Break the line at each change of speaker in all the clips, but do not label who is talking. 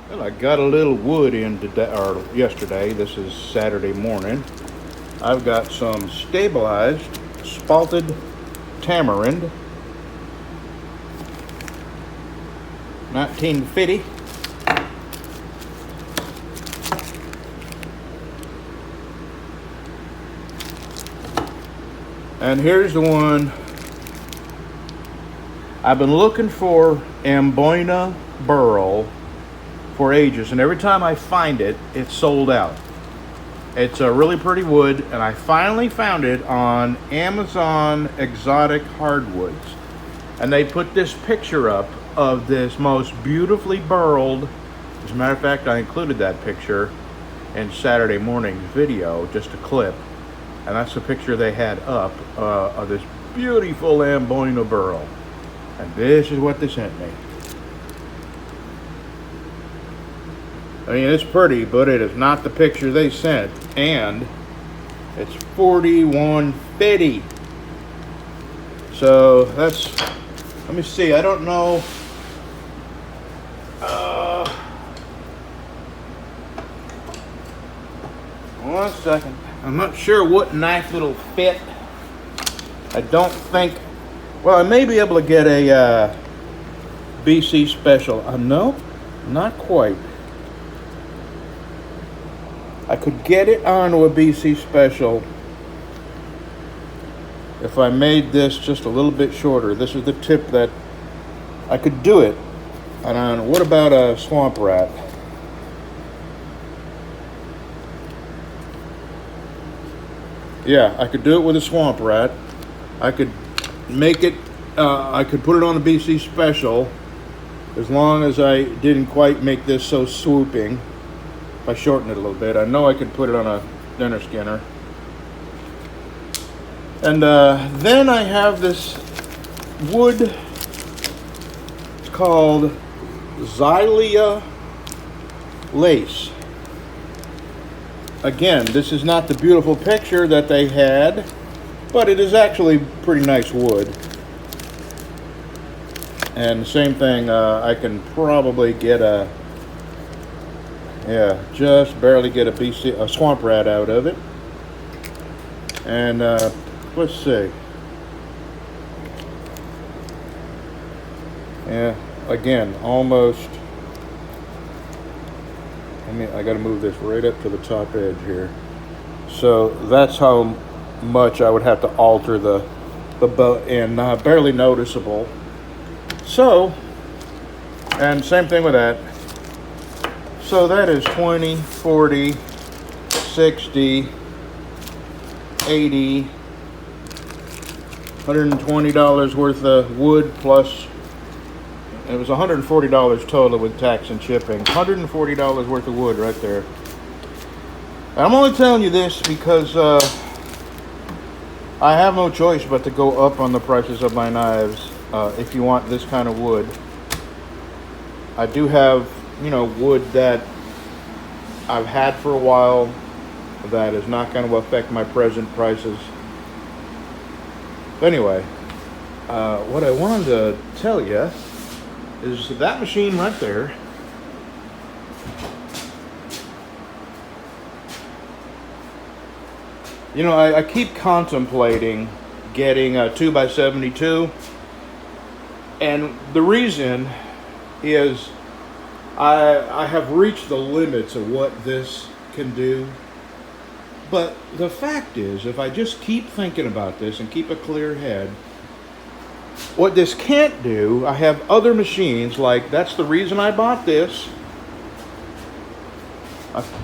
Well, I got a little wood in today, or yesterday. This is Saturday morning. I've got some stabilized spalted tamarind, 1950. And here's the one I've been looking for, Amboina burl, for ages, and every time I find it, it's sold out. It's a really pretty wood, and I finally found it on Amazon Exotic Hardwoods. And they put this picture up of this most beautifully burled. As a matter of fact, I included that picture in Saturday morning's video, just a clip. And that's the picture they had up of this beautiful Amboina burl. And this is what they sent me. I mean, it's pretty, but it is not the picture they sent. And it's 4150. So that's, let me see, I don't know. One second. I'm not sure what knife it'll fit. I don't think, well, I may be able to get a BC special. No, not quite. I could get it onto a BC special if I made this just a little bit shorter. This is the tip that I could do it. And what about a swamp rat? Yeah, I could do it with a swamp rat. I could make it, I could put it on a BC special as long as I didn't quite make this so swooping. If I shorten it a little bit, I know I could put it on a dinner skinner. And then I have this wood. It's called Xylia lace. Again, this is not the beautiful picture that they had, but it is actually pretty nice wood. And same thing, I can probably get a, yeah, just barely get a swamp rat out of it. And let's see. Yeah, again, almost. I got to move this right up to the top edge here. So that's how much I would have to alter the bow, and barely noticeable. So, and same thing with that. So that is 20, 40, 60, 80, $120 worth of wood, plus it was $140 total with tax and shipping. $140 worth of wood right there. And I'm only telling you this because I have no choice but to go up on the prices of my knives if you want this kind of wood. I do have, wood that I've had for a while that is not going to affect my present prices. But anyway, what I wanted to tell you is that machine right there. I keep contemplating getting a 2x72, and the reason is I have reached the limits of what this can do. But the fact is, if I just keep thinking about this and keep a clear head, what this can't do, I have other machines, like that's the reason I bought this.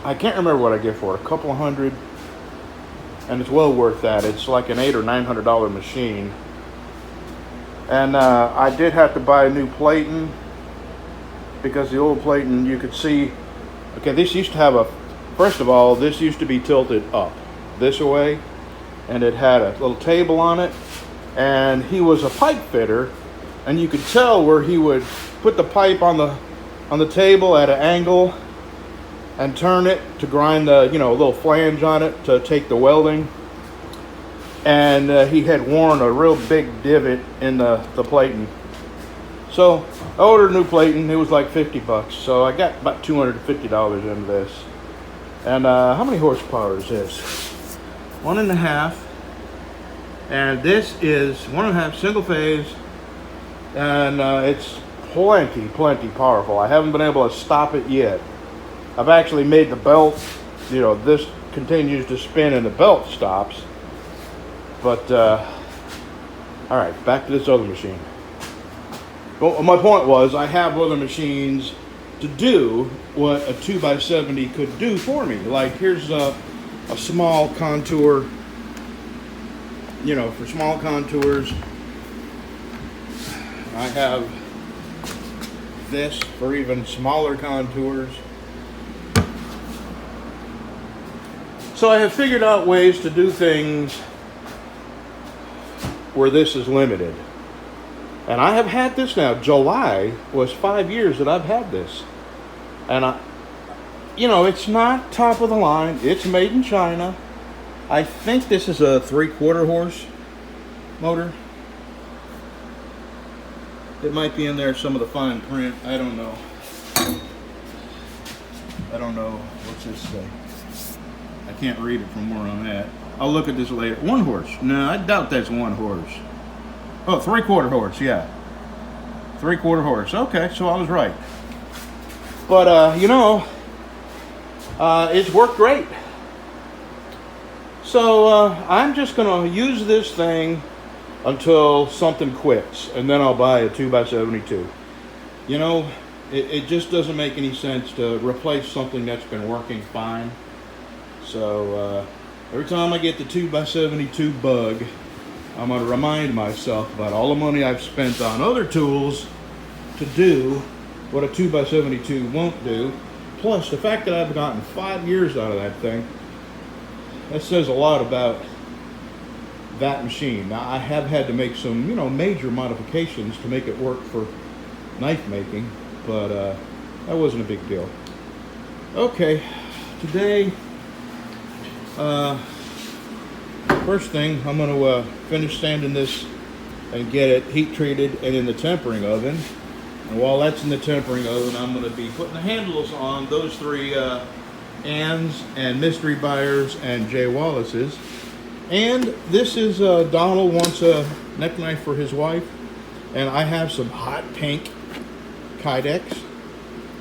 I can't remember what I get for it, a couple of $100, and it's well worth that. It's like an $800 or $900 machine. And I did have to buy a new platen, because the old platen, you could see, okay, this used to have a, first of all, this used to be tilted up this way, and it had a little table on it, and he was a pipe fitter, and you could tell where he would put the pipe on the table at an angle and turn it to grind the, a little flange on it to take the welding. And he had worn a real big divot in the platen. So I ordered a new plating. It was like 50 bucks. So I got about $250 into this. And how many horsepower is this? 1.5. And this is 1.5 single phase. And it's plenty powerful. I haven't been able to stop it yet. I've actually made the belt, this continues to spin and the belt stops. But, all right, back to this other machine. Well, my point was, I have other machines to do what a 2x70 could do for me. Like, here's a small contour, for small contours. I have this for even smaller contours. So I have figured out ways to do things where this is limited. And I have had this now. July was 5 years that I've had this. And it's not top of the line. It's made in China. I think this is a 3/4 horse motor. It might be in there, some of the fine print. I don't know. What's this say? I can't read it from where I'm at. I'll look at this later. 1 horse. No, I doubt that's 1 horse. Oh, 3/4 horse, yeah. 3/4 horse. Okay, so I was right. But, it's worked great. So, I'm just going to use this thing until something quits. And then I'll buy a 2x72. It just doesn't make any sense to replace something that's been working fine. So, every time I get the 2x72 bug, I'm going to remind myself about all the money I've spent on other tools to do what a 2x72 won't do. Plus, the fact that I've gotten 5 years out of that thing, that says a lot about that machine. Now, I have had to make some, major modifications to make it work for knife making, but that wasn't a big deal. Okay, today, first thing, I'm going to finish sanding this and get it heat treated and in the tempering oven. And while that's in the tempering oven, I'm going to be putting the handles on those 3 Ann's and Mystery Buyers and Jay Wallace's. And this is Donald wants a neck knife for his wife. And I have some hot pink Kydex.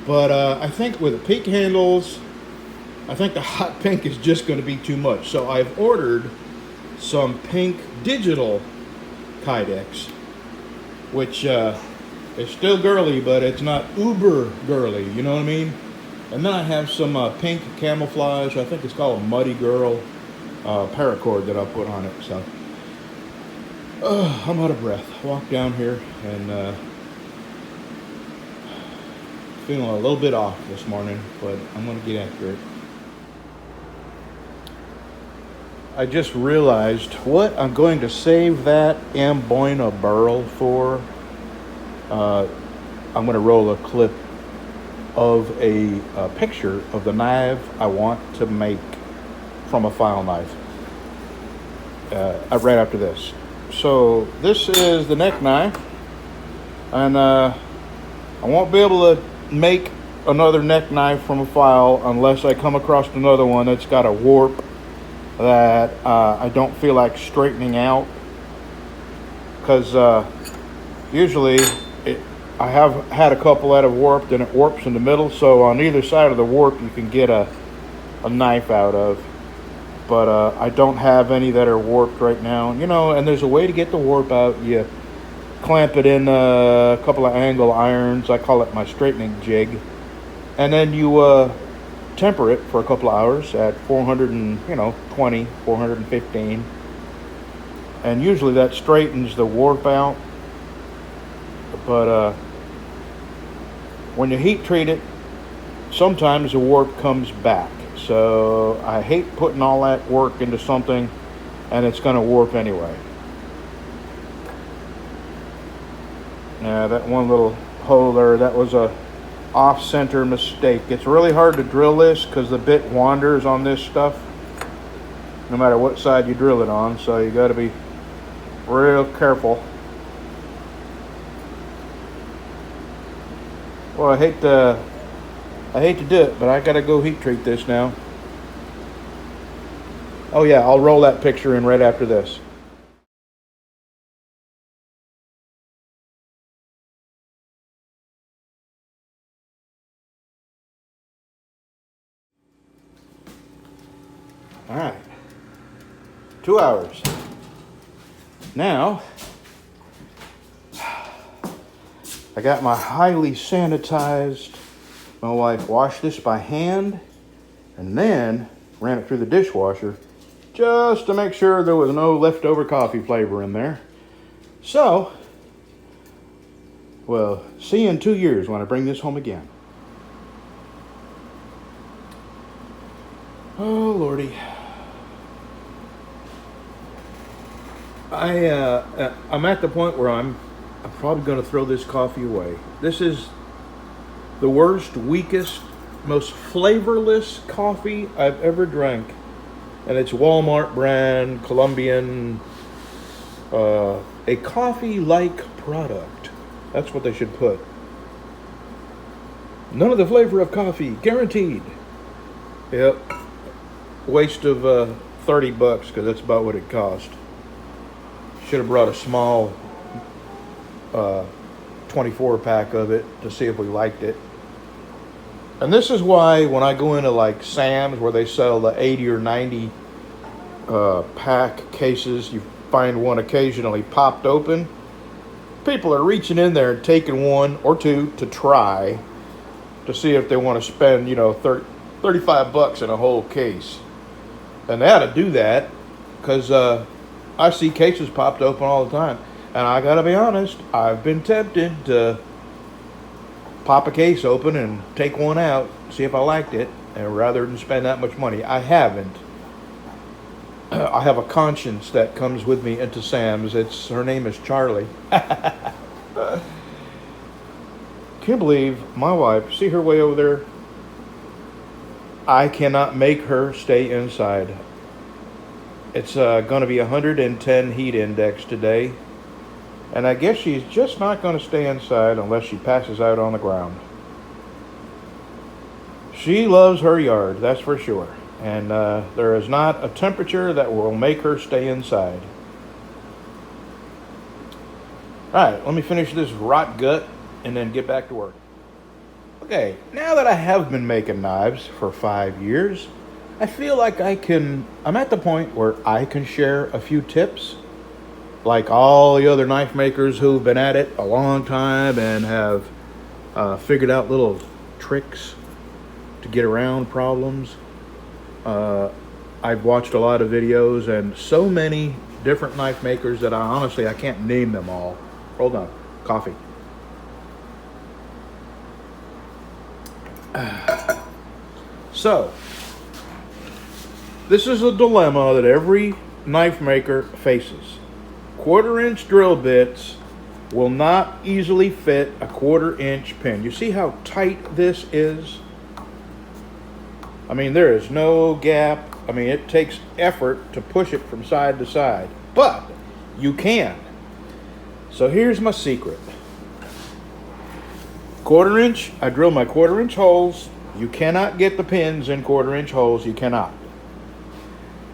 But I think with the pink handles, I think the hot pink is just going to be too much. So I've ordered some pink digital Kydex, which is still girly, but it's not uber girly, you know what I mean? And then I have some pink camouflage, I think it's called a Muddy Girl paracord that I'll put on it. So I'm out of breath. Walk down here and feeling a little bit off this morning, but I'm going to get after it. I just realized what I'm going to save that Amboina burl for. I'm going to roll a clip of a picture of the knife I want to make from a file knife right after this. So this is the neck knife, and I won't be able to make another neck knife from a file unless I come across another one that's got a warp that I don't feel like straightening out, because usually I have had a couple that have warped and it warps in the middle, so on either side of the warp you can get a knife out of, but I don't have any that are warped right now, and there's a way to get the warp out. You clamp it in a couple of angle irons. I call it my straightening jig, and then you temper it for a couple of hours at 420, 415, and usually that straightens the warp out. But when you heat treat it, sometimes the warp comes back. So I hate putting all that work into something and it's going to warp anyway. Yeah, that one little hole there, that was a off-center mistake. It's really hard to drill this because the bit wanders on this stuff, no matter what side you drill it on, so you got to be real careful. Well, I hate to do it, but I gotta go heat treat this now. Oh yeah, I'll roll that picture in right after this. All right, 2 hours. Now, I got my highly sanitized. My wife washed this by hand and then ran it through the dishwasher just to make sure there was no leftover coffee flavor in there. So, well, see you in 2 years when I bring this home again. Oh, Lordy. I'm at the point where I'm probably going to throw this coffee away. This is the worst, weakest, most flavorless coffee I've ever drank. And it's Walmart brand, Colombian, a coffee-like product. That's what they should put. None of the flavor of coffee, guaranteed. Yep. Waste of $30 because that's about what it cost. Should have brought a small 24 pack of it to see if we liked it. And this is why when I go into like Sam's where they sell the 80 or 90 pack cases, you find one occasionally popped open. People are reaching in there and taking one or two to try to see if they want to spend, $35 in a whole case. And they ought to do that because I see cases popped open all the time. And I gotta be honest, I've been tempted to pop a case open and take one out, see if I liked it, and rather than spend that much money. I haven't. I have a conscience that comes with me into Sam's. Her name is Charlie. Can't believe my wife, see her way over there? I cannot make her stay inside. It's going to be 110 heat index today. And I guess she's just not going to stay inside unless she passes out on the ground. She loves her yard, that's for sure. And there is not a temperature that will make her stay inside. All right, let me finish this rot gut and then get back to work. Okay, now that I have been making knives for 5 years, I feel like I'm at the point where I can share a few tips. Like all the other knife makers who've been at it a long time and have figured out little tricks to get around problems. I've watched a lot of videos and so many different knife makers that I can't name them all. Hold on, coffee. So, this is a dilemma that every knife maker faces. 1/4-inch drill bits will not easily fit a 1/4-inch pin. You see how tight this is? I mean, there is no gap. I mean, it takes effort to push it from side to side, but you can. So here's my secret. 1/4-inch, I drill my 1/4-inch holes. You cannot get the pins in 1/4-inch holes, you cannot.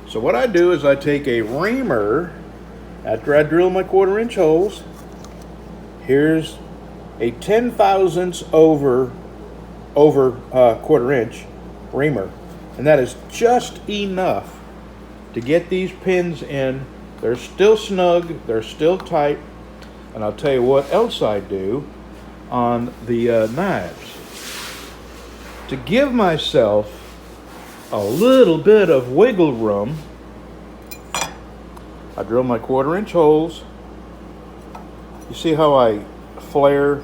So what I do is I take a reamer. After I drill my 1/4-inch holes, here's a 10/1000 over 1/4-inch reamer. And that is just enough to get these pins in. They're still snug, they're still tight. And I'll tell you what else I do on the knives. To give myself a little bit of wiggle room, I drill my 1/4-inch holes. You see how I flare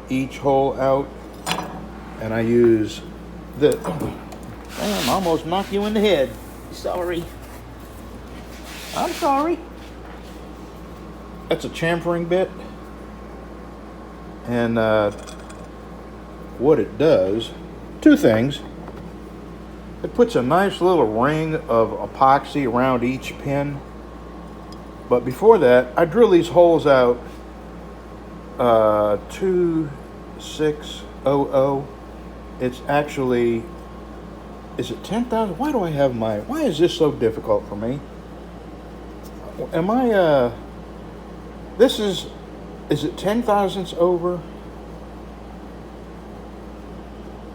each hole out? And I use this. Damn, I almost knocked you in the head. Sorry. I'm sorry. That's a chamfering bit. And what it does, two things. It puts a nice little ring of epoxy around each pin. But before that, I drill these holes out 2, 2600. It's actually, is it 10,000? Why do I have why is this so difficult for me? Am I, is it 10 thousandths over?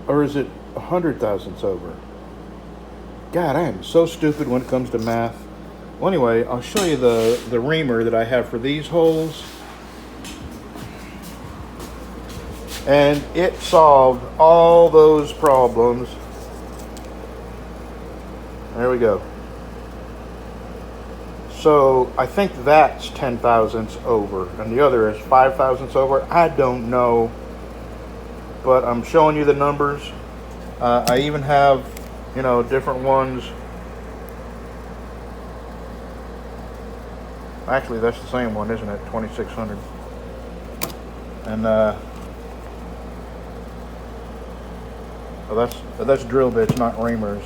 Or is it 100 thousandths over? God, I am so stupid when it comes to math. Well, anyway, I'll show you the reamer that I have for these holes. And it solved all those problems. There we go. So I think that's 10 thousandths over, and the other is 5 thousandths over. I don't know, but I'm showing you the numbers. I even have, different ones. Actually, that's the same one, isn't it? 2600. And that's drill bits, not reamers.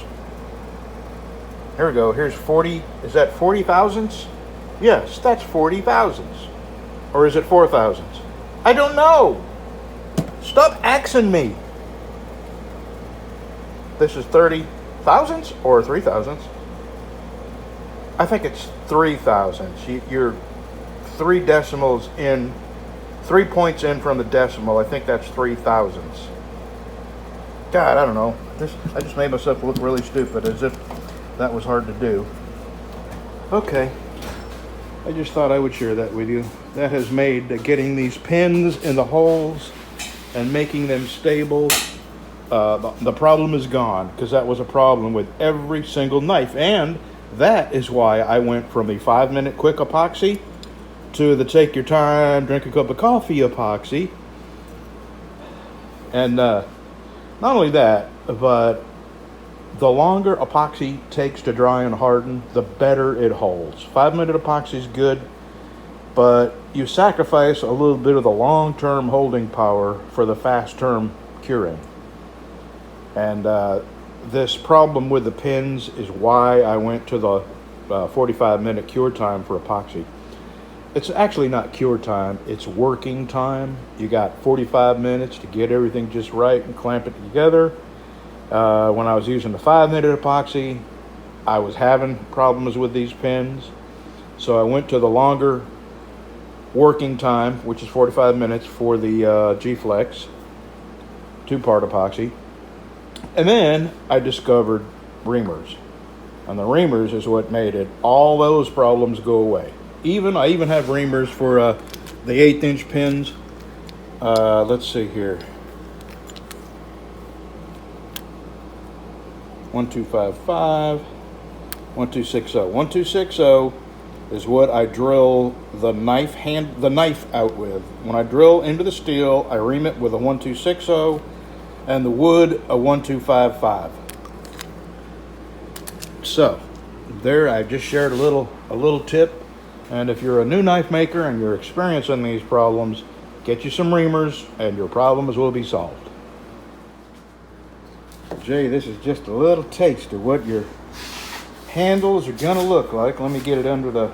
Here we go. Here's 40. Is that 40 thousandths? Yes, that's 40 thousandths. Or is it 4 thousandths? I don't know. Stop axing me. This is 30 thousandths or 3 thousandths? I think it's 3 thousandths. You're 3 decimals in, 3 points in from the decimal. I think that's 3 thousandths. God, I don't know. I just made myself look really stupid, as if that was hard to do. Okay. I just thought I would share that with you. That has made getting these pins in the holes and making them stable, the problem is gone, because that was a problem with every single knife. And that is why I went from the 5-minute quick epoxy to the take your time, drink a cup of coffee epoxy. And not only that, but the longer epoxy takes to dry and harden, the better it holds. 5-minute epoxy is good, but you sacrifice a little bit of the long-term holding power for the fast-term curing. And this problem with the pins is why I went to the 45-minute cure time for epoxy. It's actually not cure time, it's working time. You got 45 minutes to get everything just right and clamp it together. When I was using the 5-minute epoxy, I was having problems with these pins. So I went to the longer working time, which is 45 minutes for the G-Flex 2-part epoxy. And then I discovered reamers. And the reamers is what made all those problems go away. I even have reamers for the 1/8-inch pins. Let's see here. 1255, 1260. 1260 is what I drill the knife out with. When I drill into the steel, I ream it with a 1260, and the wood a 1255. So there, I just shared a little tip. And if you're a new knife maker and you're experiencing these problems, get you some reamers and your problems will be solved. Jay, this is just a little taste of what your handles are gonna look like. Let me get it under the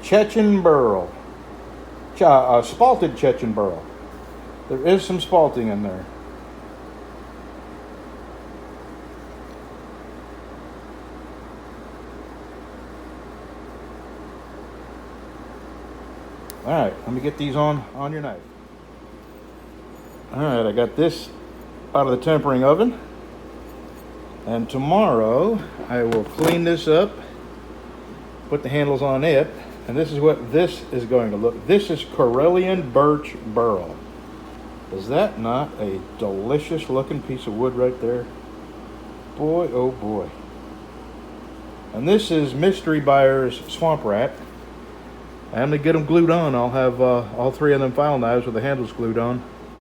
Chechen burl, spalted Chechen burl. There is some spalting in there. All right, let me get these on your knife. All right, I got this out of the tempering oven. And tomorrow I will clean this up, put the handles on it, and this is what this is going to look. This is Karelian birch burl. Is that not a delicious looking piece of wood right there? Boy, oh boy. And this is Mystery Buyer's Swamp Rat. And to get them glued on, I'll have all 3 of them file knives with the handles glued on.